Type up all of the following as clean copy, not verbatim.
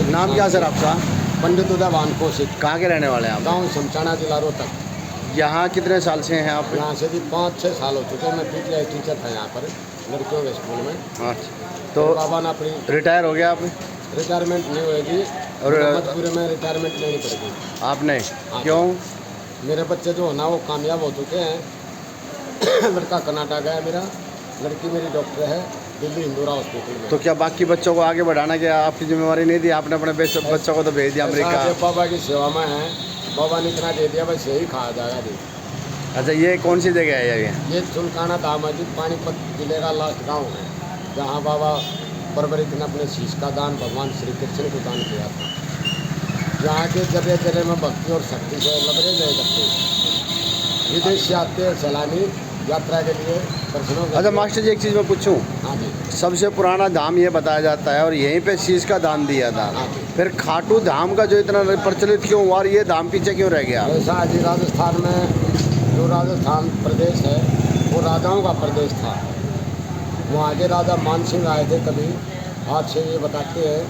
नाम क्या सर आपका? पंडित उदयवान कौशिक। कहाँ के रहने वाले हैं आप? गाँव शमशाना, जिला रोहतक। यहाँ कितने साल से हैं आप? यहाँ से भी 5-6 साल हो चुके हैं। मैं पीटीआई टीचर था यहाँ पर लड़कियों के स्कूल में। अच्छा, तो बाबा ने अपनी रिटायर हो गया आप? रिटायरमेंट नहीं होगी और मजबूरी में रिटायरमेंट लेनी पड़ेगी। आपने क्यों? मेरे बच्चे जो है ना वो कामयाब हो चुके हैं। लड़का कर्नाटक है मेरा, लड़की मेरी डॉक्टर है दिल्ली हिंदूरा हॉस्पिटल में। तो क्या बाकी बच्चों को आगे बढ़ाना क्या आपकी जिम्मेवारी नहीं थी? आपने अपने बच्चों को तो भेज दिया अमेरिका। बाबा की सेवा में है, बाबा ने इतना दे दिया बस यही खाया जाएगा जी। अच्छा, ये कौन सी जगह है ये सुल्ताना धाम है जी, पानीपत जिले का लास्ट गाँव है, जहाँ बाबा परवरित ने अपने शीश का दान भगवान श्री कृष्ण को दान किया था। यहाँ के जगह जगह में भक्ति और शक्ति से लबरे गए करते विदेश से आते हैं सैलानी यात्रा के लिए दर्शनों के। अच्छा मास्टर जी, एक चीज़ मैं पूछूं। हाँ जी। सबसे पुराना धाम ये बताया जाता है और यहीं पे शीश का दान दिया था। हाँ जी। फिर खाटू धाम का जो इतना प्रचलित क्यों हुआ और ये धाम पीछे क्यों रह गया? ऐसा जी, राजस्थान में जो राजस्थान प्रदेश है वो राजाओं का प्रदेश था। वहाँ के राजा मानसिंह आए थे कभी, आज से ये बताते हैं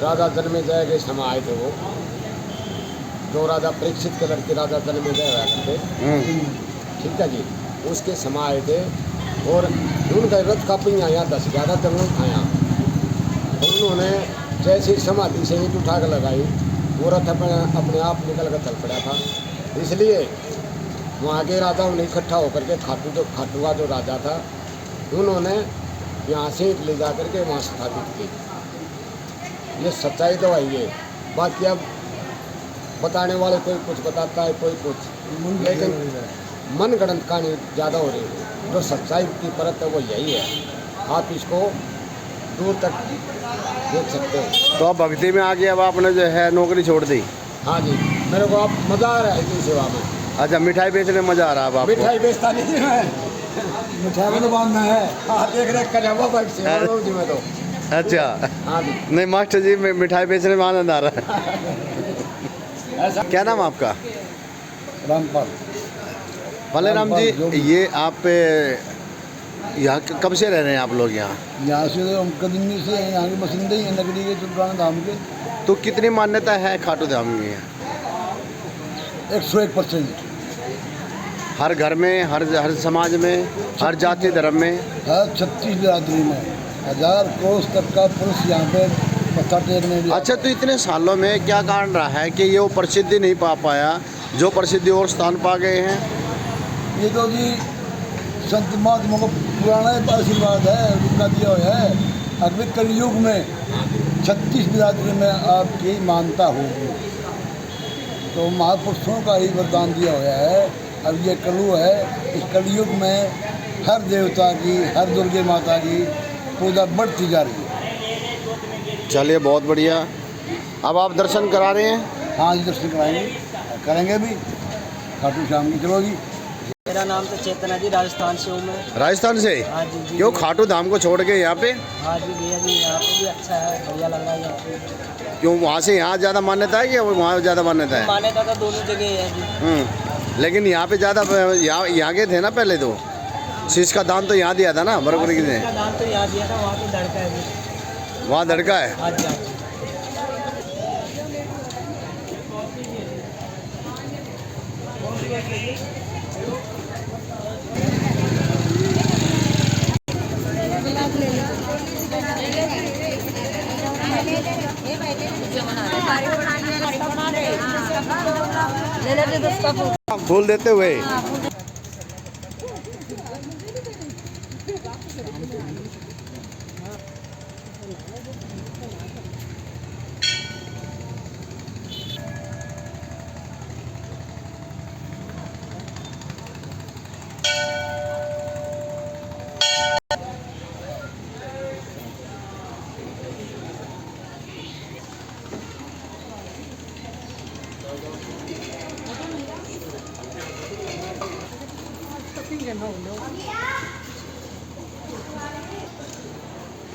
राजा जन्मेजय के समय आए थे वो, जो राजा परीक्षित के लड़के राजा जन्मेजय हुआ करते, ठीक है जी, उसके समय आए थे। और उनका रथ का पहिया यहाँ 10-11 जंगल था यहाँ। तो उन्होंने जैसी समाधि से ईंट उठा कर लगाई, वो रथ अपने आप निकल कर चल पड़ा था। इसलिए वहाँ के राजाओं ने इकट्ठा होकर के खाटू का जो राजा था, उन्होंने यहाँ से ईंट ले जा करके वहाँ स्थापित की। ये सच्चाई तो है ये। बाकी अब बताने वाले कोई कुछ बताता है, कोई कुछ, लेकिन मन गणत कहानी ज़्यादा हो रही है। जो सच्चाई की परत है वो यही है। आप इसको दूर तक देख सकते हो। तो आप भक्ति में आके अब आपने जो है नौकरी छोड़ दी? हाँ जी, मेरे को अब मज़ा आ रहा है इतनी सेवा में। अच्छा, मिठाई बेचने में मज़ा आ रहा है आपको? मिठाई बेचता नहीं मैं, मिठाई में तो बांधना है। हाँ, देख रेख कर जी मैं तो। अच्छा। हाँ जी। नहीं मास्टर जी, मिठाई बेचने में आनंद आ रहा है। क्या नाम आपका? रामपाल। भलेराम जी, ये आप यहाँ कब से रह रहे हैं आप लोग यहाँ? यहाँ से तो हम कदमी से हैं, यहाँ के बसिंदे ही हैं, नगरी के सुल्तान धाम के। तो कितनी मान्यता है खाटू धाम में? 101%। हर घर में, हर समाज में, हर जाति धर्म में, हर 36 बिरादरी में 1000 कोस तक का पुरुष यहाँ पे मत्था टेकने भी। अच्छा, तो इतने सालों में क्या कारण रहा है कि ये वो प्रसिद्धि नहीं पा पाया जो प्रसिद्धि और स्थान पा गए हैं? ये तो जी संत महात्मा को पुराना आशीर्वाद है, उनका दिया हुआ है। अगले कलयुग में 36 बिरादरी में आपकी मानता होगी, तो महापुरुषों का ही वरदान दिया हुआ है। अब ये कलु है, इस कलयुग में हर देवता की, हर दुर्गे माता की पूजा बढ़ती जा रही है। चलिए, बहुत बढ़िया। अब आप दर्शन करा रहे हैं? हाँ जी, दर्शन कराएंगे, करेंगे भी। खाटू श्याम की चलोगी। मेरा नाम तो चेतन है जी, राजस्थान से हूँ मैं। राजस्थान से? हाँ जी जी। क्यों खाटू धाम को छोड़ के यहाँ पे? हाँ जी भैया जी, यहाँ पे भी अच्छा है, बढ़िया लग रहा है यहाँ पे। क्यों, वहाँ से यहाँ ज़्यादा मान्यता है या वहाँ ज़्यादा मान्यता है? मान्यता तो दोनों जगह है जी। लेकिन यहाँ पे ज़्यादा, यहाँ के थे ना पहले, तो शीश का दान तो यहाँ दिया था ना बरोबर की ने? दान तो यहाँ दिया था, वहाँ पे लड़का है जी। वहाँ लड़का है? हाँ जी, हाँ जी। फूल देते हुए।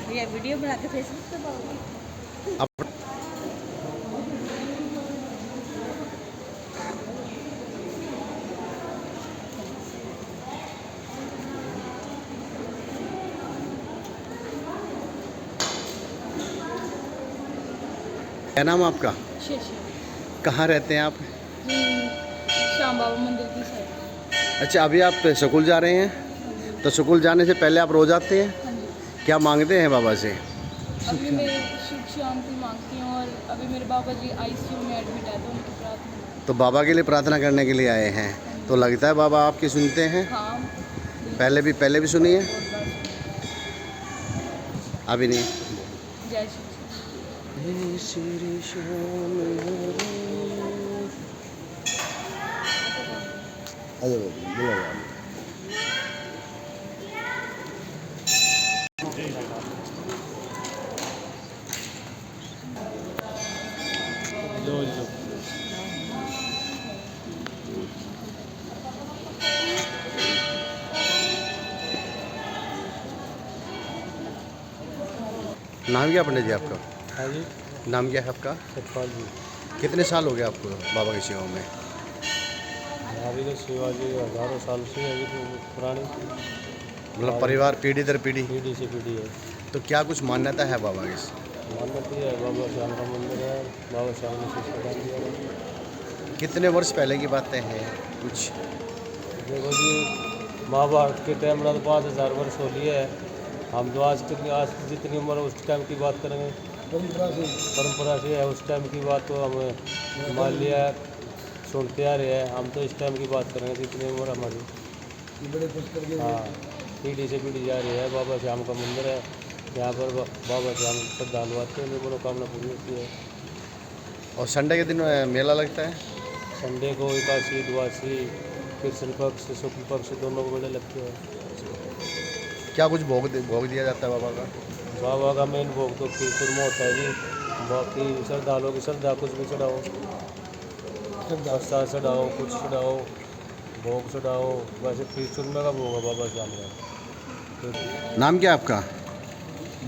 ये वीडियो बना के फेसबुक पे डालोगे? अब क्या नाम आपका? शेष कहाँ रहते हैं आप? श्याम बाबा मंदिर की साइड। अच्छा, अभी आप स्कूल जा रहे हैं, तो स्कूल जाने से पहले आप रोज़ आते हैं? हाँ जी। क्या मांगते हैं बाबा से? अभी मैं सुख शांति मांगती हूँ और अभी मेरे बाबा जी आईसीयू में एडमिट है तो उनकी प्रार्थना। तो बाबा के लिए प्रार्थना करने के लिए आए हैं, तो लगता है बाबा आपकी सुनते हैं? हाँ, पहले भी सुनी है, बहुत बार सुनी। अभी नहीं। जय श्री नाम क्या पंडित जी आपका? हाँ जी, नाम क्या है आपका? सतपाल जी। कितने साल हो गए आपको बाबा की सेवा में? हमारी तो सेवा जी हज़ारों साल से है, ये तो पुरानी मतलब परिवार पीढ़ी दर पीढ़ी। पीढ़ी से पीढ़ी है। तो क्या कुछ मान्यता है बाबा की? मान्यता है बाबा श्याम का मंदिर है, बाबा श्याम ने शीश प्रदान दिया है। कितने वर्ष पहले की बातें हैं कुछ? देखो जी, महाभारत के टाइम में तो 5000 वर्ष हो लिए है। हम तो आज जितनी उम्र है उस टाइम की बात करेंगे, परंपरा से है उस टाइम की बात, तो हम मान लिया सुनते आ रहे हैं। हम तो इस टाइम की बात करेंगे जितनी उम्र हमारी। हाँ, पीढ़ी से पीढ़ी जा रही है। बाबा श्याम का मंदिर है, यहाँ पर बाबा श्याम श्रद्धालु आते हैं, उनकी मनोकामना पूरी होती है। और संडे के दिन मेला लगता है? संडे को एकादशी, द्वादशी, कृष्ण पक्ष, शुक्ल पक्ष दोनों को मेले लगते हैं। क्या कुछ भोग दिया जाता है बाबा का? बाबा का मेन भोग तो खीर खुरमा होता है जी। बाकी श्रद्धालुओं की श्रद्धा, कुछ भी चढ़ाओ, प्रसाद चढ़ाओ, कुछ चढ़ाओ, भोग चढ़ाओ। वैसे खीर खुरमा का भोग है बाबा श्याम का। नाम क्या है आपका?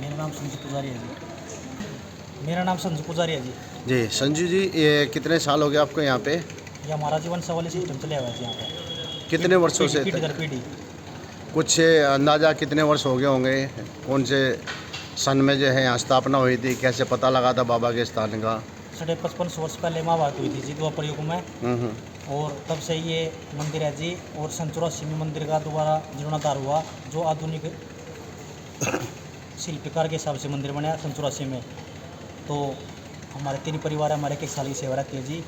मेरा नाम संजू पुजारी है जी। मेरा नाम संजू पुजारी है जी। जी संजू जी, ये कितने साल हो गए आपको यहाँ पे? ये हमारा जीवन सवाली सिस्टम चले हुआ है जी यहाँ पे। कितने वर्षों से? पीढ़ी दर पीढ़ी। कुछ अंदाज़ा कितने वर्ष हो गए होंगे? कौन से सन में जो है यहाँ स्थापना हुई थी? कैसे पता लगा था बाबा के स्थान का? 55 वर्ष पहले महाभारत हुई थी जी द्वापर युग में, और तब से ये मंदिर है जी। और 84 में मंदिर का दोबारा जीर्णोद्धार हुआ, जो आधुनिक शिल्पकार के हिसाब से मंदिर बना 84 में। तो हमारे 3 परिवार हमारे एक साल की सेवा रखती है जी,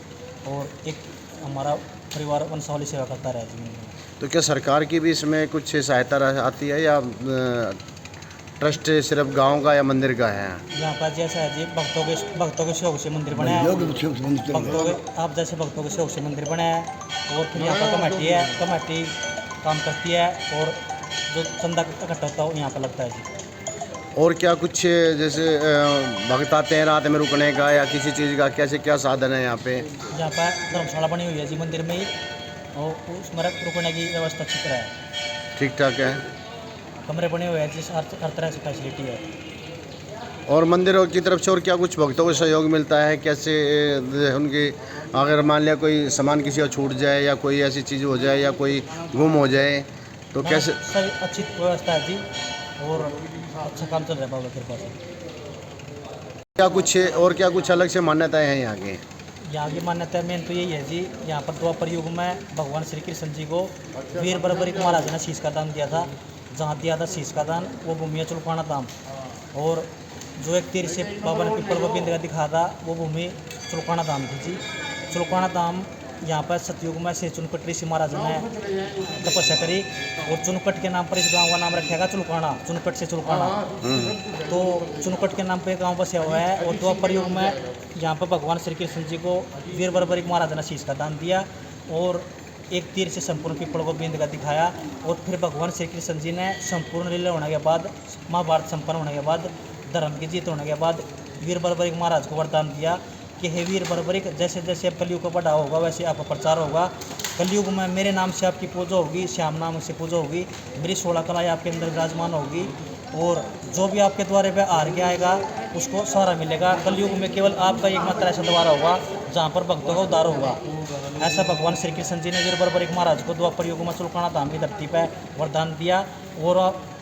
और एक हमारा परिवार वंशावली सेवा करता रहा जी मंदिर में। तो क्या सरकार की भी इसमें कुछ सहायता आती है, या ट्रस्ट सिर्फ गांव का या मंदिर का है? यहाँ पर जैसा है जी, भक्तों के सहयोग से मंदिर बना है। आप जैसे भक्तों के सहयोग से मंदिर बना है, और फिर यहाँ पर कमेटी है, कमेटी काम करती है, और जो चंदा इकट्ठा होता है यहाँ पर लगता है जी। और क्या कुछ जैसे भक्त आते हैं रात में रुकने का या किसी चीज़ का, कैसे क्या साधन है यहाँ पे? यहाँ पर धर्मशाला बनी हुई है जी मंदिर में ही, और उसमें रुकने की व्यवस्था अच्छी तरह है। ठीक ठाक है। कमरे बने हुए हैं जिस हर तरह से फैसिलिटी है। और मंदिरों की तरफ से और क्या कुछ भक्तों को सहयोग मिलता है? कैसे उनकी, अगर मान लिया कोई सामान किसी का छूट जाए या कोई ऐसी चीज़ हो जाए या कोई गुम हो जाए तो कैसे? सही अच्छी व्यवस्था है जी, और अच्छा काम चल रहा है बाबा के कृपा से। क्या कुछ अलग से मान्यताएं हैं यहाँ की? यहाँ की मान्यता मेन तो यही है जी, यहाँ पर द्वापर युग में भगवान श्री कृष्ण जी को वीर बर्बरिक महाराज ने शीश का दान दिया था। जहाँ दिया था शीश का दान, वो भूमि है चुलकाना धाम। और जो एक तीर से बाबा ने पिपल व बिंद का दिखा था, वो भूमि चुलकाना धाम थी जी। चुलकाना धाम यहाँ पर सतयुग में से चुनकट ऋषि महाराज ने तपस्या करी, और चुनकट के नाम पर इस गांव का नाम रखा गया चुलकाना, चुनकट से चुलकाना। तो चुनकट के नाम पे गांव बसा हुआ है। और द्वापर युग में यहाँ पर भगवान श्री कृष्ण जी को वीर बर्बरिक महाराज ने शीश का दान दिया, और एक तीर से संपूर्ण पिपल को बिंद का दिखाया। और फिर भगवान श्री कृष्ण जी ने संपूर्ण लीला होने के बाद, महाभारत संपन्न होने के बाद, धर्म की जीत होने के बाद वीर बर्बरिक महाराज को वरदान दिया कि हे वीर बर्बरिक, जैसे जैसे कलयुग को बढ़ा होगा वैसे आपका प्रचार होगा, कलयुग में मेरे नाम से आपकी पूजा होगी, श्याम नाम से पूजा होगी, मेरी 16 कलाएँ आपके अंदर विराजमान होगी और जो भी आपके द्वारे पे हार के आएगा उसको सहारा मिलेगा। कलयुग में केवल आपका एकमात्र ऐसा द्वारा होगा जहाँ पर भक्तों का उद्धार होगा। ऐसा भगवान श्री कृष्ण जी ने वीर बर्बरिक महाराज को द्वापर युग में चुलकाना धाम की धरती पर वरदान दिया और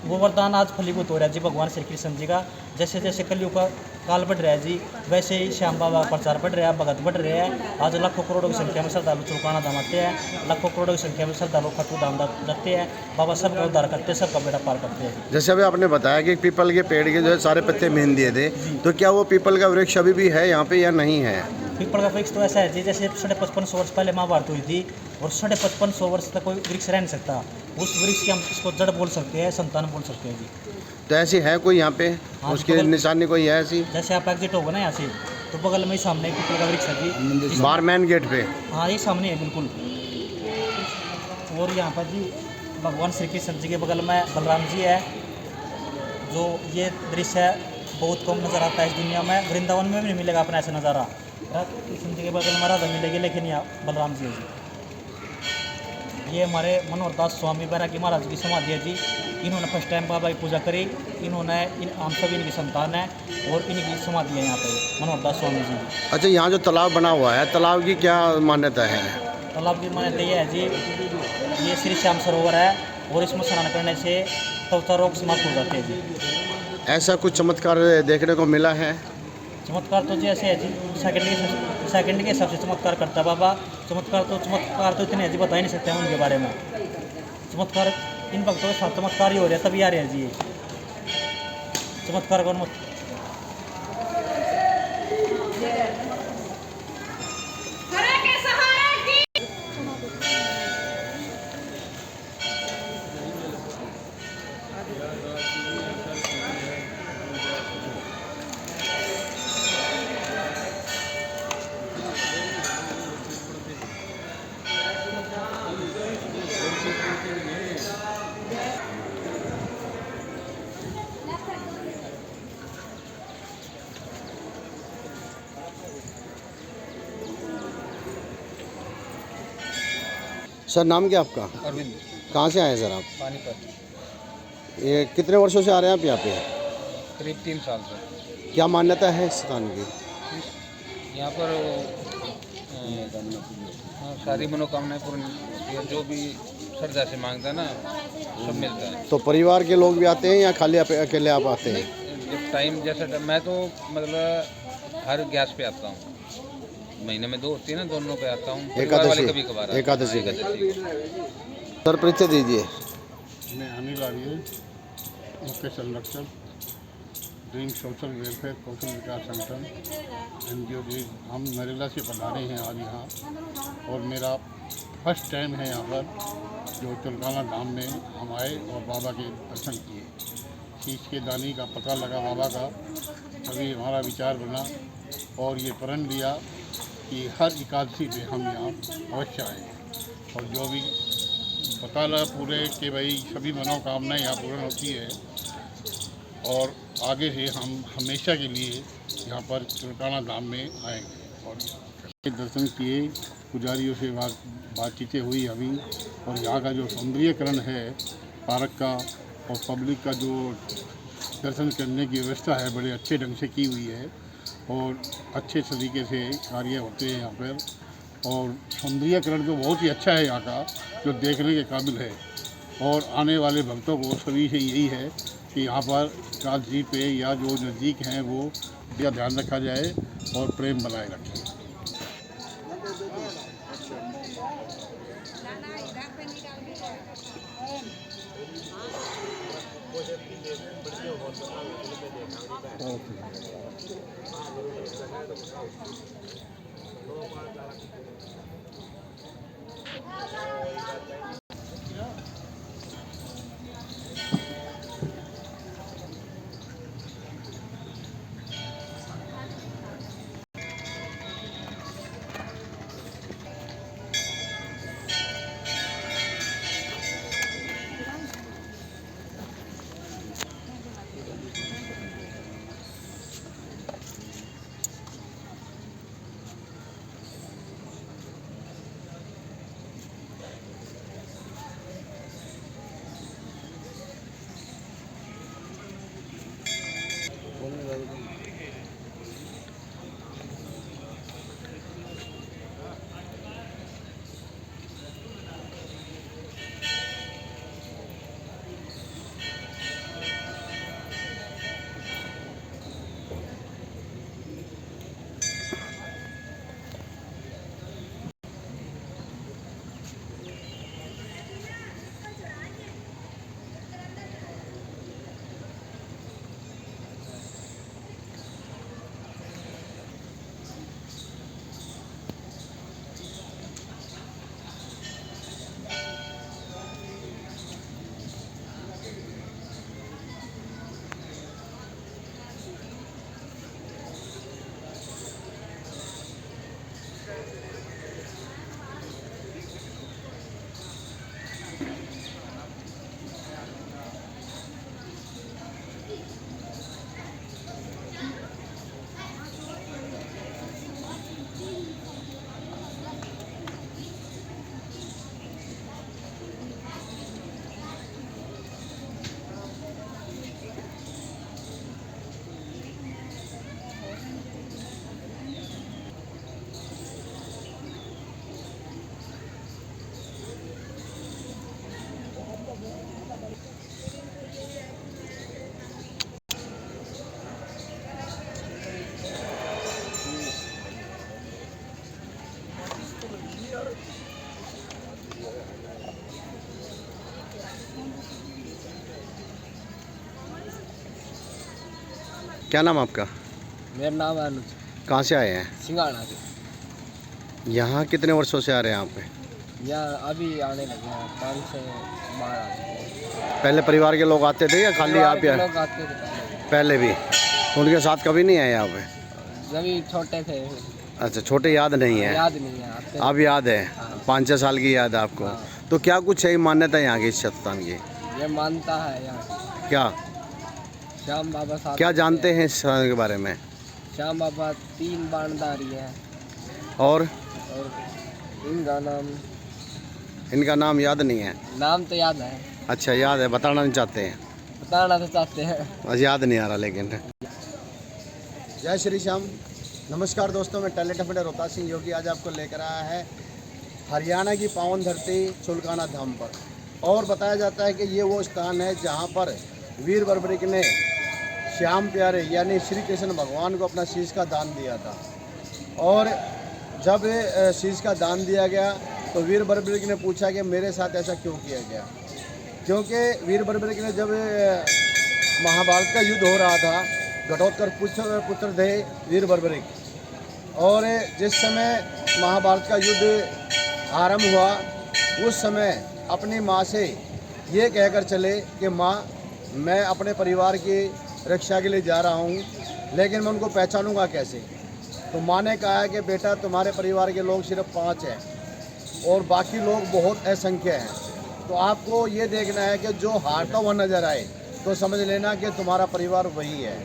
वो वरदान आज फलीभूत हो रहा है जी भगवान श्री कृष्ण जी का। जैसे जैसे कलयुग का काल बढ़ रहा है जी, वैसे ही श्याम बाबा का प्रचार बढ़ रहा है, भगत बढ़ रहे हैं। आज लाखों करोड़ों की संख्या में श्रद्धालु चुलकाना धाम आते हैं, लाखों करोड़ों की संख्या में श्रद्धालु खाटू धाम जाते हैं। बाबा सबका उद्धार करते हैं, सबका बेड़ा पार करते हैं। जैसे अभी आपने बताया कि पीपल के पेड़ के जो है सारे पत्ते मेन दिए थे, तो क्या वो पीपल का वृक्ष अभी भी है यहाँ पे या नहीं है? पीपल का वृक्ष तो ऐसा है जी, जैसे 5550 वर्ष पहले महाभारत हुई थी और 5550 वर्ष तक कोई वृक्ष रह नहीं सकता। उस वृक्ष की हम इसको जड़ बोल सकते हैं, संतान बोल सकते हैं जी। तो ऐसी है कोई यहाँ पे? हाँ, उसकी बगल- निशानी कोई है ऐसी? जैसे आप एग्जिट होगा ना यहाँ से, तो बगल में ही सामने एक पीपल का वृक्ष है जी। बाहर मेन गेट पे? हाँ, ये सामने है बिल्कुल। और यहाँ पर जी भगवान श्री कृष्ण जी के बगल में बलराम जी है। जो ये दृश्य है बहुत कम नज़र आता है इस दुनिया में, वृंदावन में भी नहीं मिलेगा अपना ऐसा नज़ारा। कृष्ण जी के बगल में राधा मिलेगी, लेकिन यहाँ बलराम जी है जी। ये हमारे मनोहर दास स्वामी बैरागी महाराज की समाधि है जी। इन्होंने फर्स्ट टाइम बाबा की पूजा करी, इन्होंने हम सभी इनकी संतान है और इनकी समाधि है यहाँ पे मनोहर दास स्वामी जी। अच्छा, यहाँ जो तालाब बना हुआ है, तालाब की क्या मान्यता है? तालाब की मान्यता ये है जी, ये श्री श्याम सरोवर है और इसमें स्नान करने से त्वचा रोग समाप्त हो जाते हैं जी। ऐसा कुछ चमत्कार देखने को मिला है? चमत्कार तो जी ऐसे है जी, सेकंड के हिसाब से चमत्कार करता है बाबा। चमत्कार तो इतने है जी, बता ही नहीं सकते हम उनके बारे में। चमत्कार इन भक्तों के साथ चमत्कार ही हो रहे हैं, तभी आ रहे हैं जी ये चमत्कार कौन सर, नाम क्या आपका? अरविंद। कहाँ से आए सर आप? पानीपत। ये कितने वर्षों से आ रहे हैं आप यहाँ पे? करीब 3 साल से। क्या मान्यता है इस स्थान की? यहाँ पर सारी मनोकामनाएं पूर्ण होती है, जो भी श्रद्धा से मांगता है ना सब मिलता है। तो परिवार के लोग भी आते हैं या खाली अकेले आप आते हैं? जब टाइम जैसा मैं तो मतलब हर गैस पे आता हूँ, महीने में 2 होती है ना, दोनों पे आता हूँ। परिवार वाले कभी कभार एकादशी सर, परिचय दीजिए। मैं अनिल आर्य, मुख्य संरक्षक, ड्रीम सोशल वेलफेयर कौशल विकास संगठन NGO जी। हम नरेला से पधारे हैं आज यहाँ और मेरा फर्स्ट टाइम है यहाँ पर जो चुलकाना धाम में हम आए और बाबा के दर्शन किए। शीश के दानी का पता लगा बाबा का, तभी हमारा विचार बना और ये प्रण लिया कि हर एकादशी पे हम यहाँ अवश्य आए और जो भी पता लगा पूरे कि भाई सभी मनोकामनाएं यहाँ पूर्ण होती है और आगे से हम हमेशा के लिए यहाँ पर चुलकाना धाम में आएंगे। और दर्शन किए, पुजारियों से बातचीतें हुई अभी, और यहाँ का जो सौंदर्यीकरण है पार्क का और पब्लिक का जो दर्शन करने की व्यवस्था है बड़े अच्छे ढंग से की हुई है और अच्छे तरीके से कार्य होते हैं यहाँ पर। और सौंदर्यीकरण तो बहुत ही अच्छा है यहाँ का, जो देखने के काबिल है। और आने वाले भक्तों को सभी से यही है कि यहाँ पर एकादशी पे या जो नज़दीक हैं वो का ध्यान रखा जाए और प्रेम बनाए रखें। क्या नाम आपका? मेरा नाम है अनुज, कहाँ से आए हैं? सिंगाड़ा से। यहाँ कितने वर्षों से आ रहे हैं आप पे? यहाँ अभी आने लगे हैं, 5 से 12 आ चुके हैं। पहले परिवार के लोग आते थे या खाली परिवार आप के या लोग आते थे पहले भी? तो उनके साथ कभी नहीं आए यहाँ पे? जब भी छोटे थे, अच्छा, छोटे याद नहीं है, याद नहीं है आते। अब याद है? हाँ। 5-6 साल की याद है आपको? हाँ। तो क्या कुछ है मान्यता यहाँ की इस स्थान की? ये मानता है यहाँ क्या श्याम बाबा साथ क्या जानते हैं इस स्थान के बारे में? श्याम बाबा 3 बाणधारी हैं और और इनका नाम याद नहीं है? नाम तो याद है, अच्छा, याद है, बताना नहीं चाहते हैं? बताना तो चाहते हैं। बस याद नहीं आ रहा लेकिन। जय श्री श्याम। नमस्कार दोस्तों, मैं टैलेंट अफेंडर रोहतास सिंह योगी आज आपको लेकर आया है हरियाणा की पावन धरती चुलकाना धाम पर। और बताया जाता है कि ये वो स्थान है जहाँ पर वीर बर्बरिक ने श्याम प्यारे यानी श्री कृष्ण भगवान को अपना शीश का दान दिया था। और जब शीश का दान दिया गया तो वीर बर्बरिक ने पूछा कि मेरे साथ ऐसा क्यों किया गया, क्योंकि वीर बर्बरिक ने जब महाभारत का युद्ध हो रहा था, घटोत्कच पुत्र थे वीर बर्बरिक, और जिस समय महाभारत का युद्ध आरंभ हुआ उस समय अपनी माँ से ये कहकर चले कि माँ, मैं अपने परिवार की रक्षा के लिए जा रहा हूँ, लेकिन मैं उनको पहचानूंगा कैसे? तो माँ ने कहा कि बेटा, तुम्हारे परिवार के लोग सिर्फ 5 हैं और बाकी लोग बहुत असंख्य हैं, तो आपको ये देखना है कि जो हारता हुआ नजर आए तो समझ लेना कि तुम्हारा परिवार वही है।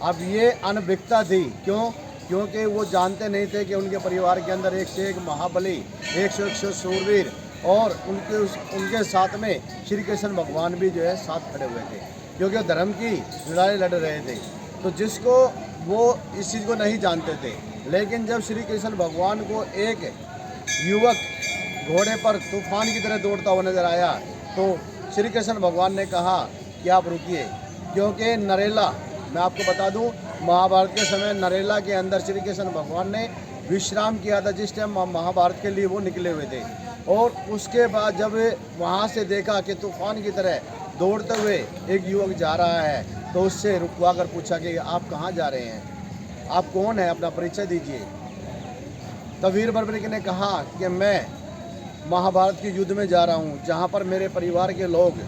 अब ये अनभिज्ञता थी, क्यों? क्योंकि वो जानते नहीं थे कि उनके परिवार के अंदर एक से एक महाबली, 1 से 1 शूरवीर और उनके साथ में श्री कृष्ण भगवान भी जो है साथ खड़े हुए थे, क्योंकि वो धर्म की लड़ाई लड़ रहे थे। तो जिसको वो इस चीज़ को नहीं जानते थे, लेकिन जब श्री कृष्ण भगवान को एक युवक घोड़े पर तूफान की तरह दौड़ता हुआ नजर आया तो श्री कृष्ण भगवान ने कहा कि आप रुकिए, क्योंकि नरेला, मैं आपको बता दूं, महाभारत के समय नरेला के अंदर श्री कृष्ण भगवान ने विश्राम किया था जिस टाइम महाभारत के लिए वो निकले हुए थे। और उसके बाद जब वहाँ से देखा कि तूफान की तरह दौड़ते हुए एक युवक जा रहा है तो उससे रुकवा कर पूछा कि आप कहाँ जा रहे हैं, आप कौन हैं, अपना परिचय दीजिए। तब वीर बर्बरिक ने कहा कि मैं महाभारत के युद्ध में जा रहा हूँ जहाँ पर मेरे परिवार के लोग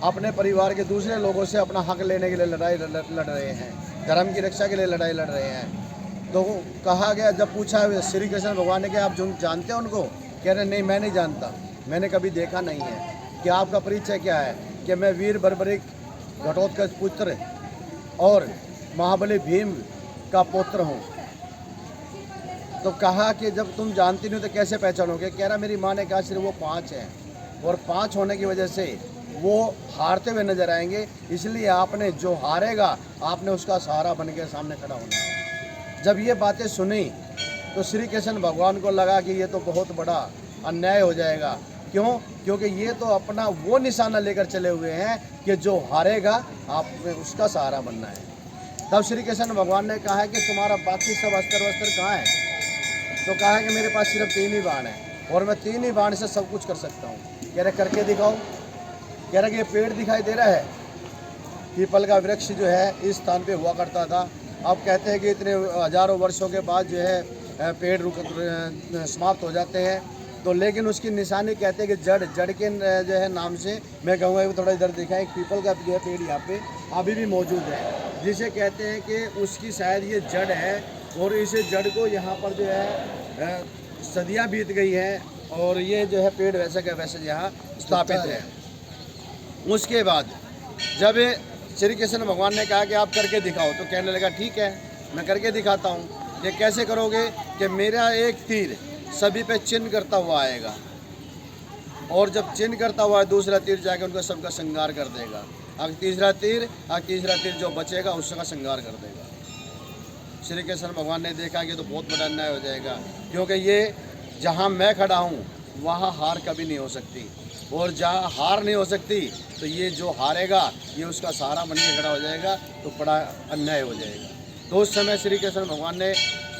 अपने परिवार के दूसरे लोगों से अपना हक लेने के लिए लड़ाई लड़ रहे हैं, धर्म की रक्षा के लिए लड़ाई लड़ रहे हैं। तो कहा गया, जब पूछा श्री कृष्ण भगवान ने कि आप जानते हैं उनको? कह रहे नहीं, मैं नहीं जानता, मैंने कभी देखा नहीं है। क्या आपका परिचय क्या है? कि मैं वीर बर्बरिक घटोत्कच पुत्र और महाबली भीम का पुत्र हूँ। तो कहा कि जब तुम जानती नहीं तो कैसे पहचानोगे? कह रहा मेरी माँ ने कहा सिर्फ वो 5 हैं और 5 होने की वजह से वो हारते हुए नजर आएंगे, इसलिए आपने जो हारेगा आपने उसका सहारा बन के सामने खड़ा होना है। जब ये बातें सुनी तो श्री कृष्ण भगवान को लगा कि ये तो बहुत बड़ा अन्याय हो जाएगा। क्यों? क्योंकि ये तो अपना वो निशाना लेकर चले हुए हैं कि जो हारेगा आपने उसका सहारा बनना है। तब श्री कृष्ण भगवान ने कहा है कि तुम्हारा बाकी सब अस्त्र कहाँ है? तो कहा है कि मेरे पास सिर्फ 3 ही बाण हैं और मैं 3 ही बाण से सब कुछ कर सकता हूँ। कह रहे करके दिखाओ। कह रहा कि ये पेड़ दिखाई दे रहा है, पीपल का वृक्ष जो है इस स्थान पे हुआ करता था। अब कहते हैं कि इतने हजारों वर्षों के बाद जो है पेड़ समाप्त हो जाते हैं, तो लेकिन उसकी निशानी कहते हैं कि जड़ के जो है नाम से, मैं कहूँगा वो थोड़ा इधर दिखाएं, पीपल का जो है पेड़ यहाँ पे अभी भी मौजूद है, जिसे कहते हैं कि उसकी शायद ये जड़ है और इस जड़ को यहाँ पर जो है सदियाँ बीत गई हैं और ये जो है पेड़ वैसे का वैसे यहाँ स्थापित है। उसके बाद जब श्री कृष्ण भगवान ने कहा कि आप करके दिखाओ, तो कहने लगा ठीक है मैं करके दिखाता हूँ। ये कैसे करोगे? कि मेरा एक तीर सभी पे चिन्ह करता हुआ आएगा और जब चिन्ह करता हुआ दूसरा तीर जाकर उनका सबका श्रृंगार कर देगा, अगर तीसरा तीर जो बचेगा उसका श्रृंगार कर देगा। श्री कृष्ण भगवान ने देखा कि तो बहुत बड़ा अन्याय हो जाएगा, क्योंकि ये जहाँ मैं खड़ा हूँ वहाँ हार कभी नहीं हो सकती और जहाँ हार नहीं हो सकती तो ये जो हारेगा ये उसका सहारा बन के खड़ा हो जाएगा, तो बड़ा अन्याय हो जाएगा। तो उस समय श्री कृष्ण भगवान ने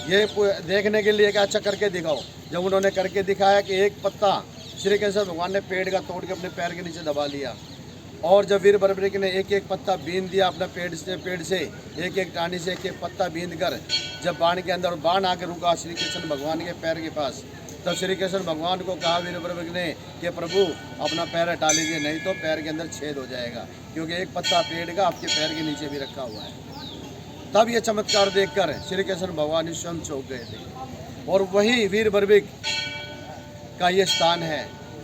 ये देखने के लिए कि अच्छा करके दिखाओ। जब उन्होंने करके दिखाया कि एक पत्ता श्री कृष्ण भगवान ने पेड़ का तोड़ के अपने पैर के नीचे दबा लिया और जब वीर बर्बरिक ने एक एक पत्ता बीन दिया अपना पेड़ से एक एक टानी से एक एक पत्ता बीन कर जब बाण के अंदर बाण आकर रुका श्री कृष्ण भगवान के पैर के पास, तब श्री कृष्ण भगवान को कहा वीर बर्बरिक ने कि प्रभु अपना पैर हटा लीजिए, नहीं तो पैर के अंदर छेद हो जाएगा, क्योंकि एक पत्ता पेड़ का आपके पैर के नीचे भी रखा हुआ है। तब ये चमत्कार देखकर श्री कृष्ण भगवान स्वयं चौंक गए थे और वही वीर बर्बरिक का ये स्थान है।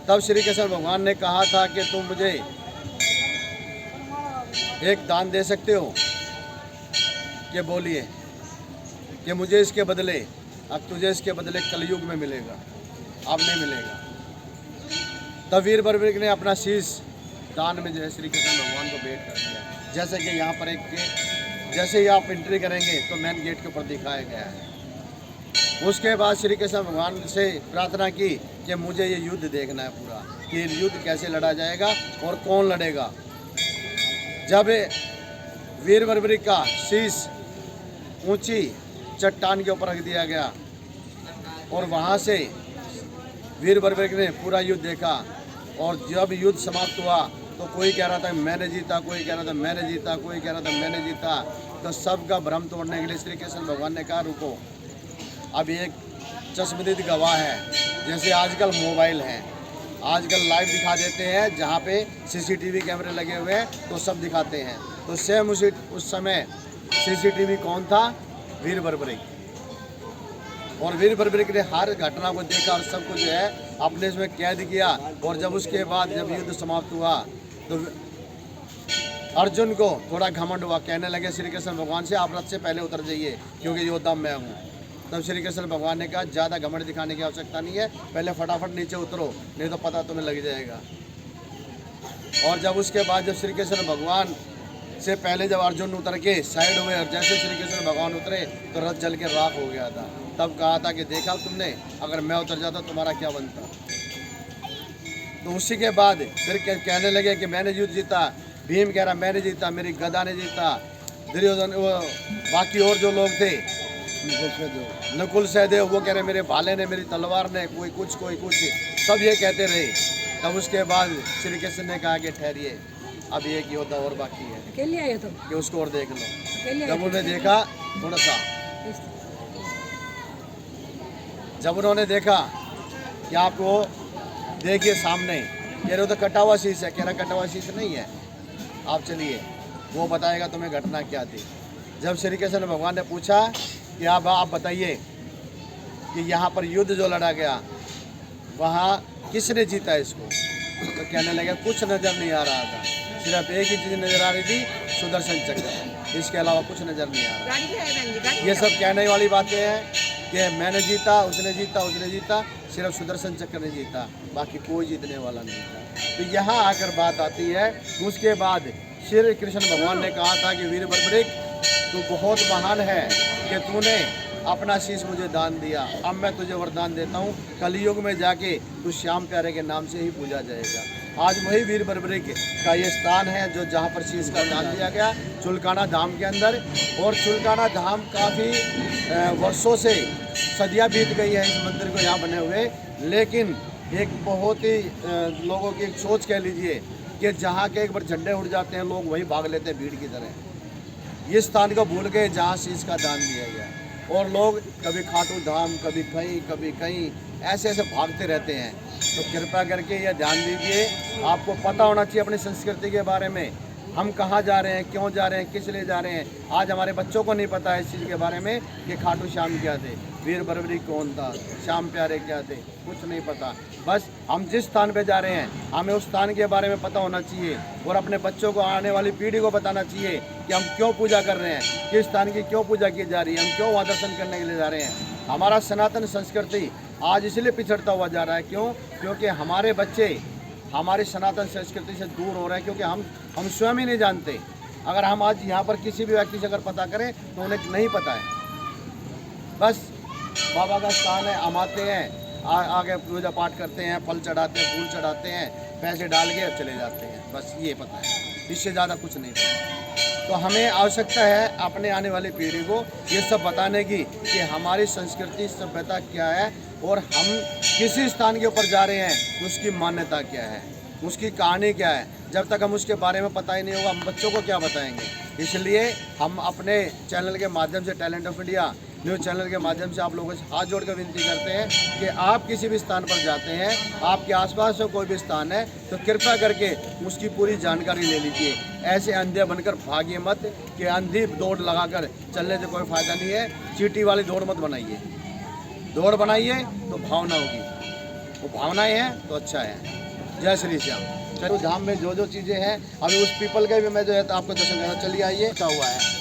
तब श्री कृष्ण भगवान ने कहा था कि तुम मुझे एक दान दे सकते हो, कि बोलिए, कि मुझे इसके बदले, अब तुझे इसके बदले कलयुग में मिलेगा, अब नहीं मिलेगा। तब वीर बर्बरिक ने अपना शीश दान में जो है श्री कृष्ण भगवान को भेंट कर दिया। जैसे कि यहाँ पर जैसे ही आप एंट्री करेंगे तो मेन गेट के ऊपर दिखाया गया है। उसके बाद श्री कृष्ण भगवान से प्रार्थना की कि मुझे ये युद्ध देखना है पूरा, कि ये युद्ध कैसे लड़ा जाएगा और कौन लड़ेगा। जब वीर बर्बरिक का शीश ऊंची चट्टान के ऊपर रख दिया गया और वहाँ से वीर बर्बरिक ने पूरा युद्ध देखा, और जब युद्ध समाप्त हुआ तो कोई कह रहा था मैंने जीता, कोई कह रहा था मैंने जीता, कोई कह रहा था मैंने जीता। तो सबका भ्रम तोड़ने के लिए श्री कृष्ण भगवान ने कहा रुको, अब एक चश्मदीद गवाह है। जैसे आजकल मोबाइल हैं, आजकल लाइव दिखा देते हैं, जहाँ पे सीसीटीवी कैमरे लगे हुए हैं तो सब दिखाते हैं। तो सेम उस समय सीसीटीवी कौन था? वीर बर्बरिक। और वीर बर्बरिक ने हर घटना को देखा और सबको जो है अपने इसमें कैद किया। और जब उसके बाद जब युद्ध समाप्त हुआ तो अर्जुन को थोड़ा घमंड हुआ, कहने लगे श्री कृष्ण भगवान से आप रथ से पहले उतर जाइए क्योंकि योद्धा मैं हूँ। तब श्री कृष्ण भगवान ने कहा ज़्यादा घमंड दिखाने की आवश्यकता नहीं है, पहले फटाफट नीचे उतरो, नहीं तो पता तुम्हें लग जाएगा। और जब उसके बाद जब श्री कृष्ण भगवान से पहले जब अर्जुन उतर के साइड हुए और जैसे श्री कृष्ण भगवान उतरे तो रथ जल के राख हो गया था। तब कहा था कि देखा तुमने, अगर मैं उतर जाता तुम्हारा क्या बनता। तो उसी के बाद फिर कहने लगे कि मैंने युद्ध जीता। भीम कह रहा मैंने जीता, मेरी गदा ने जीता। दुर्योधन बाकी और जो लोग थे नकुल सहदेव वो कह रहे मेरे भाले ने, मेरी तलवार ने, कोई कुछ सब ये कहते रहे। तब उसके बाद श्री कृष्ण ने कहा कि ठहरिए, अब एक योद्धा और बाकी है, अकेले आए तुम? कि उसको और देख लो। जब उन्होंने देखा थोड़ा सा, जब उन्होंने देखा कि आपको देखिए सामने, कह रहे हो तो कटा हुआ शीश है, कह रहा कटा हुआ शीश नहीं है, आप चलिए वो बताएगा तुम्हें घटना क्या थी। जब श्री कृष्ण भगवान ने पूछा कि आप बताइए कि यहाँ पर युद्ध जो लड़ा गया वहाँ किसने जीता इसको, तो कहने लगे कुछ नज़र नहीं आ रहा था, सिर्फ एक ही चीज़ नज़र आ रही थी, सुदर्शन चक्र, इसके अलावा कुछ नज़र नहीं आ रहा। ये सब कहने वाली बातें हैं कि मैंने जीता, उसने जीता, सिर्फ सुदर्शन चक्र ने जीता, बाकी कोई जीतने वाला नहीं था। तो यहाँ आकर बात आती है। उसके बाद श्री कृष्ण भगवान ने कहा था कि वीर बर्बरिक तू बहुत महान है कि तूने अपना शीश मुझे दान दिया। अब मैं तुझे वरदान देता हूँ, कलयुग में जाके तू श्याम प्यारे के नाम से ही पूजा जाएगा। आज वही वीर बर्बरिक का ये स्थान है जो जहाँ पर शीश का दान दिया गया, चुलकाना धाम के अंदर। और चुलकाना धाम काफ़ी वर्षों से सदियाँ बीत गई है इस मंदिर को यहाँ बने हुए, लेकिन एक बहुत ही लोगों की एक सोच कह लीजिए कि जहाँ के एक बार झंडे उड़ जाते हैं लोग वहीं भाग लेते हैं भीड़ की तरह। ये स्थान को भूल गए जहाँ शीश का दान दिया गया, और लोग कभी खाटू धाम, कभी कहीं ऐसे भागते रहते हैं। तो कृपया करके यह ध्यान दीजिए, आपको पता होना चाहिए अपनी संस्कृति के बारे में, हम कहाँ जा रहे हैं, क्यों जा रहे हैं, किस लिए जा रहे हैं। आज हमारे बच्चों को नहीं पता है इस चीज़ के बारे में कि खाटू श्याम क्या थे, वीर बर्बरिक कौन था, श्याम प्यारे क्या थे, कुछ नहीं पता। बस हम जिस स्थान पे जा रहे हैं हमें उस स्थान के बारे में पता होना चाहिए, और अपने बच्चों को, आने वाली पीढ़ी को बताना चाहिए कि हम क्यों पूजा कर रहे हैं, किस स्थान की क्यों पूजा की जा रही है, हम क्यों वहाँ दर्शन करने के लिए जा रहे हैं। हमारा सनातन संस्कृति आज इसलिए पिछड़ता हुआ जा रहा है, क्यों? क्योंकि हमारे बच्चे हमारी सनातन संस्कृति से दूर हो रहे हैं, क्योंकि हम स्वयं ही नहीं जानते। अगर हम आज यहाँ पर किसी भी व्यक्ति से अगर पता करें तो उन्हें नहीं पता है। बस बाबा का स्थान है, हम आते हैं, आगे पूजा पाठ करते हैं, फल चढ़ाते हैं, फूल चढ़ाते हैं, पैसे डाल के चले जाते हैं, बस ये पता है, इससे ज़्यादा कुछ नहीं पता। तो हमें आवश्यकता है अपने आने वाली पीढ़ी को ये सब बताने की कि हमारी संस्कृति सभ्यता क्या है और हम किसी स्थान के ऊपर जा रहे हैं तो उसकी मान्यता क्या है। उसकी कहानी क्या है। जब तक हम उसके बारे में पता ही नहीं होगा, हम बच्चों को क्या बताएंगे। इसलिए हम अपने चैनल के माध्यम से, talent of India news channel के माध्यम से आप लोगों से हाथ जोड़ कर विनती करते हैं कि आप किसी भी स्थान पर जाते हैं, आपके आसपास में कोई भी स्थान है, तो कृपया करके उसकी पूरी जानकारी ले लीजिए। ऐसे अंधे बनकर भागिए मत कि अंधी दौड़ लगाकर चलने से कोई फ़ायदा नहीं है। चींटी वाली दौड़ मत बनाइए, दौड़ बनाइए तो भावना होगी, वो भावनाएं हैं तो अच्छा है। जय श्री श्याम। चलो धाम में जो जो चीज़ें हैं, अभी उस पीपल के भी मैं जो है तो आपको दर्शन करना, चलिए आइए क्या हुआ है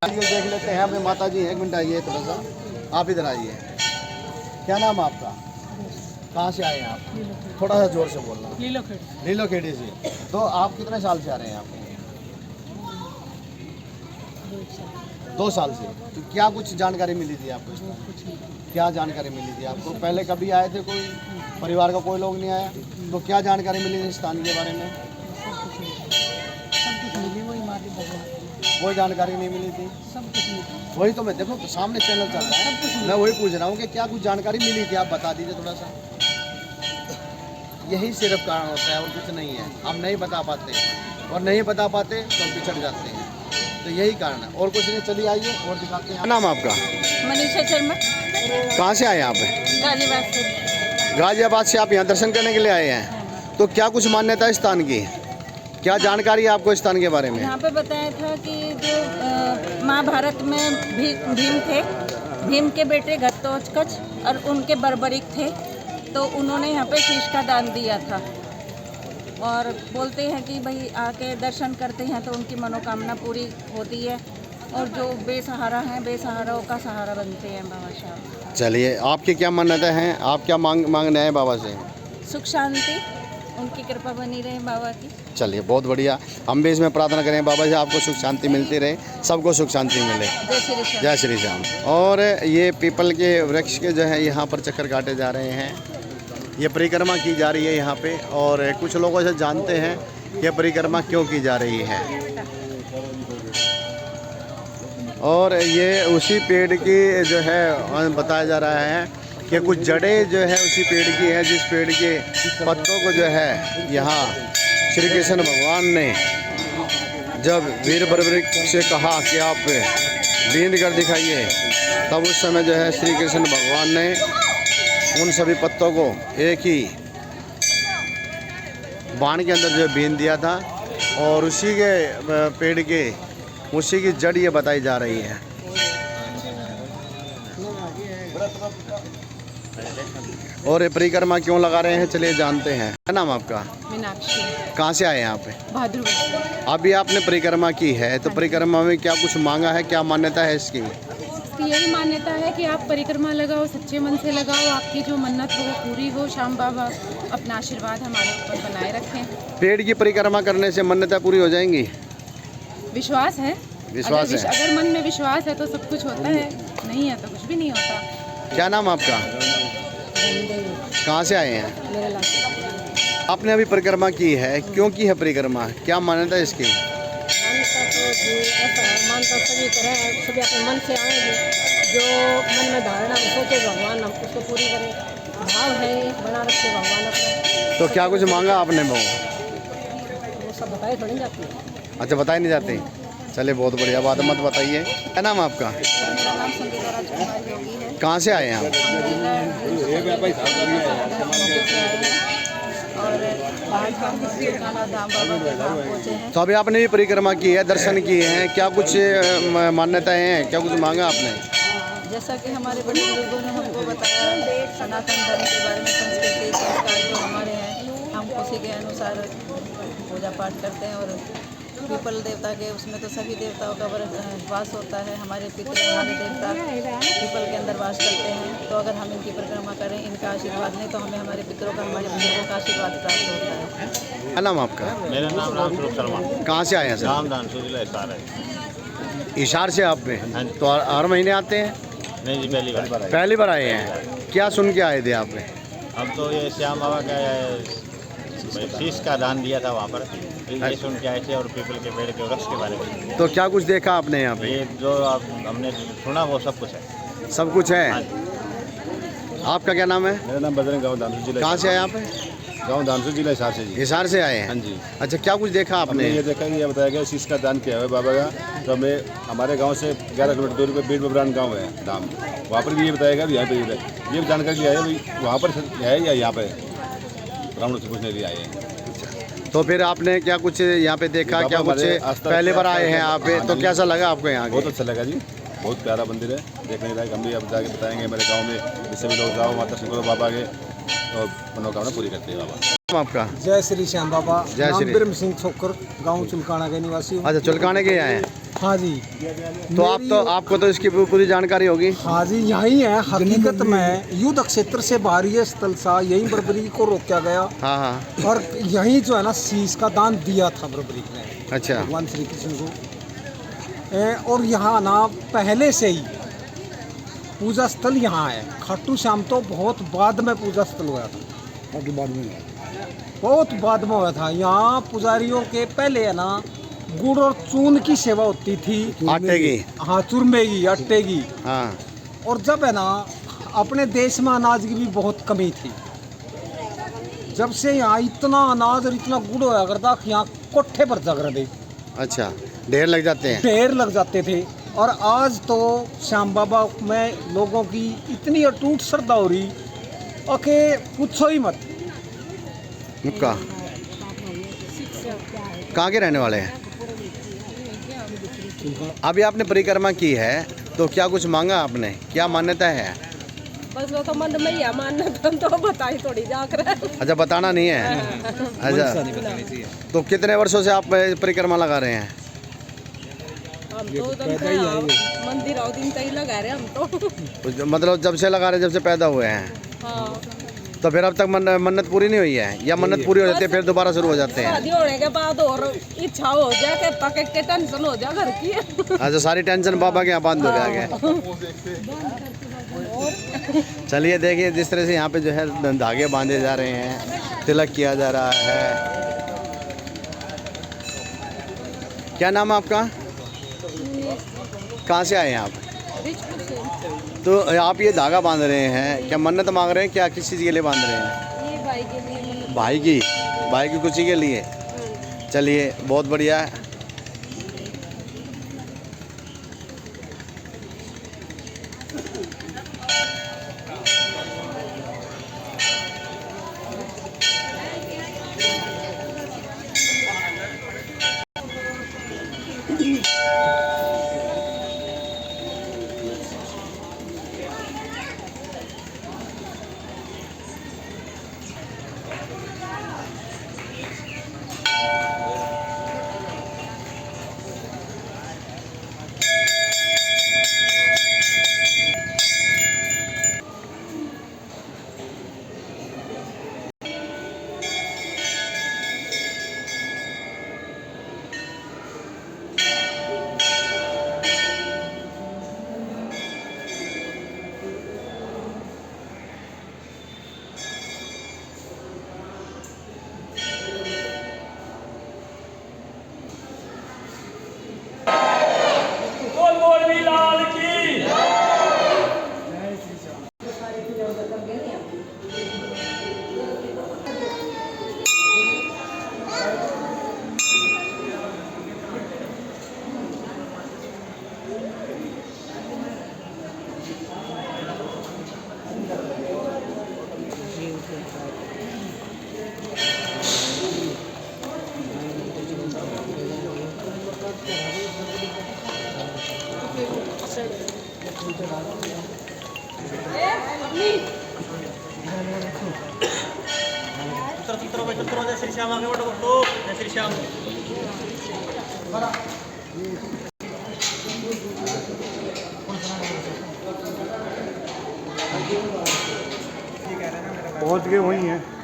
देख लेते हैं। हमें माता जी 1 मिनट आइए, थोड़ा सा आप इधर आइए। क्या नाम है आपका, कहाँ से आए हैं आप? थोड़ा सा जोर से बोलना। लीलो खेड़ी से। तो आप कितने साल से आ रहे हैं आप? 2 साल से। तो क्या कुछ जानकारी मिली थी आपको? क्या जानकारी मिली थी आपको? पहले कभी आए थे, कोई परिवार का कोई लोग नहीं आया? तो क्या जानकारी मिली थी स्थान के बारे में? कोई जानकारी नहीं मिली थी। वही तो मैं देखो सामने चैनल चल रहा है, मैं वही पूछ रहा हूँ कि क्या कुछ जानकारी मिली थी, आप बता दीजिए थोड़ा सा। यही सिर्फ कारण होता है और कुछ नहीं है। हम नहीं बता पाते, और नहीं बता पाते तो हम पिछड़ जाते हैं, तो यही कारण है और कुछ नहीं। चलिए आइए और दिखाते हैं। क्या नाम आपका? मनीषा शर्मा। कहाँ से आए आप? गाजियाबाद से। गाजियाबाद से आप यहाँ दर्शन करने के लिए आए हैं। तो क्या कुछ मान्यता है स्थान की, क्या जानकारी है आपको स्थान के बारे में? यहाँ पे बताया था कि जो महाभारत में भीम थे, भीम के बेटे घटोत्कच और उनके बर्बरिक थे, तो उन्होंने यहाँ पे शीश का दान दिया था। और बोलते हैं कि भाई आके दर्शन करते हैं तो उनकी मनोकामना पूरी होती है, और जो बेसहारा हैं बेसहाराओं का सहारा बनते हैं बाबा साहब। चलिए, आपकी क्या मान्यता है, आप क्या मांगने आए बाबा से? सुख शांति, उनकी कृपा बनी रहे बाबा की। चलिए, बहुत बढ़िया। हम भी इसमें प्रार्थना करें बाबा जी आपको सुख शांति मिलती रहे, सबको सुख शांति मिले। जय श्री श्याम। जय श्री श्याम। और ये पीपल के वृक्ष के जो है यहाँ पर चक्कर काटे जा रहे हैं, ये परिक्रमा की जा रही है यहाँ पे। और कुछ लोगों से जानते हैं ये परिक्रमा क्यों की जा रही है। और ये उसी पेड़ की जो है बताया जा रहा है कि कुछ जड़ें जो है उसी पेड़ की है, जिस पेड़ के पत्तों को जो है यहाँ श्री कृष्ण भगवान ने जब वीर बर्बरिक से कहा कि आप बींद कर दिखाइए, तब उस समय जो है श्री कृष्ण भगवान ने उन सभी पत्तों को एक ही बाण के अंदर जो बींद दिया था। और उसी के पेड़ के उसी की जड़ ये बताई जा रही है। और ये परिक्रमा क्यों लगा रहे हैं, चलिए जानते हैं। क्या नाम आपका? मीनाक्षी। कहाँ से आए हैं आप? बहादुर। अभी आपने परिक्रमा की है, तो परिक्रमा में क्या कुछ मांगा है, क्या मान्यता है इसकी? इसकी यही मान्यता है कि आप परिक्रमा लगाओ, सच्चे मन से लगाओ, आपकी जो मन्नत हो वो पूरी हो। श्याम बाबा अपना आशीर्वाद हमारे ऊपर बनाए रखें। पेड़ की परिक्रमा करने से मान्यता पूरी हो जाएंगी? विश्वास है। विश्वास है। अगर मन में विश्वास है तो सब कुछ होता है, नहीं है तो कुछ भी नहीं होता। क्या नाम आपका? कहाँ से आए हैं? आपने अभी परिक्रमा की है, क्यों की है परिक्रमा, क्या मान्यता है इसकी? मानता सभी करें, सभी अपने मन से आएंगे, जो मन में धारणा सोचे भगवान हम उसको पूरी करें। भाव है बना रखे भगवान अपने। तो क्या कुछ मांगा आपने? वो सब बताए थोड़ी जाती है। अच्छा, बताई नहीं जाती। चलिए, बहुत बढ़िया बात है, मत बताइए। क्या नाम आपका? मेरा नाम संगीता राजकुमार योगी है। कहाँ से आए हैं आप? और आज हम कान्हा धाम बाबा के धाम पहुँचे हैं। तो अभी आपने भी परिक्रमा की है, दर्शन किए हैं, क्या कुछ मान्यताएं हैं, क्या कुछ मांगा आपने? जैसा कि हमारे बड़े बुजुर्गों ने हमको बताया, सनातन धर्म के बारे में, संस्कृति संस्कार जो हमारे हैं, हम उसी के अनुसार पूजा पाठ करते हैं। और पीपल देवता के उसमें तो सभी देवताओं का वास होता है। हमारे पितृ, हमारे देवता पीपल के अंदर वास करते हैं। तो अगर हम इनकी परिक्रमा करें, इनका आशीर्वाद लें, तो हमें हमारे पितरों का, हमारे बुजुर्गों का आशीर्वाद प्राप्त होता है। क्या नाम आपका? मेरा नाम रामस्वरूप शर्मा। कहाँ से आए हैं सर? रामदान सुजिला हिसार है। इशार से आप में? हाँ जी। तो हर महीने आते हैं? नहीं जी, पहली बार। पहली बार आए हैं। क्या सुन के आए थे आपने? हम तो ये श्याम बाबा का शीश का दान दिया था वहाँ पर, ये सुन के आए थे। और पीपल के पेड़ के वृक्ष के बारे में। तो क्या कुछ देखा आपने यहाँ पे? ये जो हमने सुना वो सब कुछ है। सब कुछ है। हाँ जी। आपका क्या नाम है? मेरा नाम बजरंग गाँव दान। कहाँ से आए आप? गाँव धामसू जिला हिसार से जी। हिसार से आए हैं? हाँ जी। अच्छा, क्या कुछ देखा हमने आपने? ये देखा कि ये बताया गया शीश का दान किया हुआ है बाबा का। तो हमें हमारे गांव से 11 किलोमीटर दूरी पे बीड़ बबरान गांव है धाम, वहाँ पर भी ये बताया गया यहाँ पे ये भी जानकारी लिया है भाई वहाँ पर है या यहाँ पे ब्राह्मणों से पूछने के लिए आए हैं। तो फिर आपने क्या कुछ यहाँ पे देखा, क्या कुछ पहले बार आए हैं यहाँ पे, तो कैसा लगा आपको यहाँ? बहुत अच्छा लगा जी, बहुत प्यारा मंदिर है, देखने लायक। हम भी अब जाके बताएंगे मेरे गाँव में, जिससे भी लोग जाओ माता शंकर बाबा के और मनोकामना पूरी करते हैं बाबा। आपका? जय श्री श्याम बाबा। जय नाम श्री। ब्रह्म सिंह छोकर, गांव चुलकाना के निवासी हूँ। अच्छा, चुलकाने के आए हैं? हाँ जी। तो आपको तो इसकी पूरी जानकारी होगी? हाँ जी, यही है हकीकत में। युद्ध क्षेत्र से बाहरी स्थल सा यही बर्बरी को रोका गया। हाँ हाँ। और यही जो है ना शीश का दान दिया था बर्बरी ने, अच्छा, भगवान श्री कृष्ण को। और यहाँ ना पहले से ही पूजा स्थल यहाँ है। खाटू श्याम तो बहुत बाद में पूजा स्थल हुआ था, बहुत बाद में हुआ था। यहाँ पुजारियों के पहले है ना गुड़ और चून की सेवा होती थी, आटे की। हाँ, चूरमे की, आटे की। हाँ। और जब है ना अपने देश में अनाज की भी बहुत कमी थी, जब से यहाँ इतना अनाज और इतना गुड़ होया करता कि यहाँ कोठे पर जग रहे थे। अच्छा, ढेर लग जाते हैं? ढेर लग जाते थे। और आज तो श्याम बाबा में लोगों की इतनी अटूट श्रद्धा हो रही कि पूछो ही मत। मुक्का कहाँ के रहने वाले हैं? अभी आपने परिक्रमा की है तो क्या कुछ मांगा आपने, क्या मान्यता है? बस वो तो मन में ही मान्यता तो बताई थोड़ी जाकर। अच्छा, बताना नहीं है? अच्छा, तो कितने वर्षों से आप परिक्रमा लगा रहे हैं? हम तो मंदिर और दिन तक लगा रहे हम तो। मतलब जब से लगा रहे, जब से पैदा हुए हैं? हाँ। तो फिर अब तक मन्नत पूरी नहीं हुई है, या मन्नत पूरी हो जाती है फिर दोबारा शुरू हो जाते हैं? शादी होने के बाद और इच्छा हो जाए कि पके के टेंशन हो जाए घर की। अच्छा, सारी टेंशन बाबा के यहाँ बंद हो गया। चलिए देखिए, जिस तरह से यहाँ पे जो है धागे बांधे जा रहे हैं, तिलक किया जा रहा है। क्या नाम है आपका? कहाँ से आए हैं आप? तो आप ये धागा बांध रहे हैं, क्या मन्नत मांग रहे हैं, क्या किस चीज़ के लिए बांध रहे हैं? ये भाई के लिए। भाई की खुशी के लिए। चलिए, बहुत बढ़िया है। जय श्री श्याम आगे बढ़ो तो जय श्री श्याम। पहुंच गए वहीं हैं।